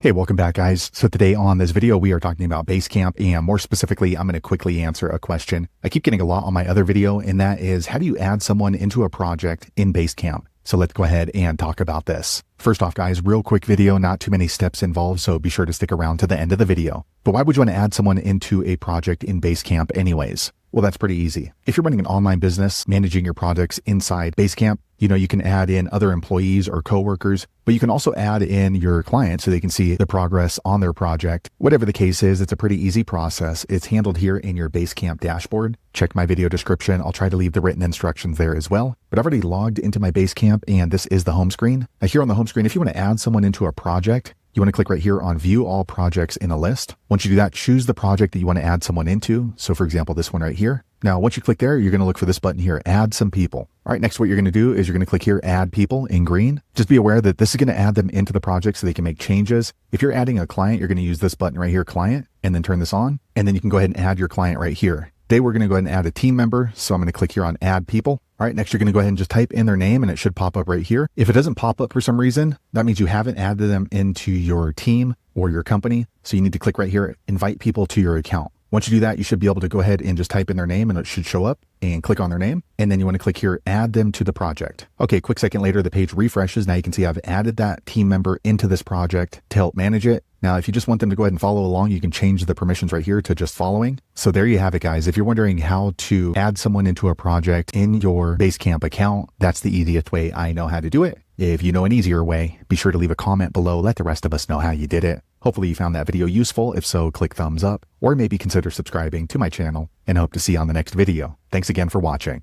Hey, welcome back, guys. So today on this video, we are talking about Basecamp, and more specifically, I'm going to quickly answer a question I keep getting a lot on my other video, and that is, how do you add someone into a project in Basecamp? So let's go ahead and talk about this. First off, guys, real quick video, not too many steps involved, so be sure to stick around to the end of the video. But why would you want to add someone into a project in Basecamp anyways? Well, that's pretty easy. If you're running an online business, managing your projects inside Basecamp, you can add in other employees or coworkers, but you can also add in your clients so they can see the progress on their project. Whatever the case is, it's a pretty easy process. It's handled here in your Basecamp dashboard. Check my video description. I'll try to leave the written instructions there as well. But I've already logged into my Basecamp, and this is the home screen. Now here on the home screen, if you want to add someone into a project, you want to click right here on View All Projects in a List. Once you do that, choose the project that you want to add someone into. So for example, this one right here. Now, once you click there, you're going to look for this button here, Add Some People. All right, next what you're going to do is you're going to click here, Add People in green. Just be aware that this is going to add them into the project so they can make changes. If you're adding a client, you're going to use this button right here, Client, and then turn this on. And then you can go ahead and add your client right here. Today, we're going to go ahead and add a team member. So I'm going to click here on Add People. All right, next you're going to go ahead and just type in their name and it should pop up right here. If it doesn't pop up for some reason, that means you haven't added them into your team or your company. So you need to click right here, Invite People to your account. Once you do that, you should be able to go ahead and just type in their name and it should show up, and click on their name. And then you want to click here, Add Them to the project. Okay, quick second later, the page refreshes. Now you can see I've added that team member into this project to help manage it. Now, if you just want them to go ahead and follow along, you can change the permissions right here to just following. So there you have it, guys. If you're wondering how to add someone into a project in your Basecamp account, that's the easiest way I know how to do it. If you know an easier way, be sure to leave a comment below. Let the rest of us know how you did it. Hopefully you found that video useful. If so, click thumbs up or maybe consider subscribing to my channel, and I hope to see you on the next video. Thanks again for watching.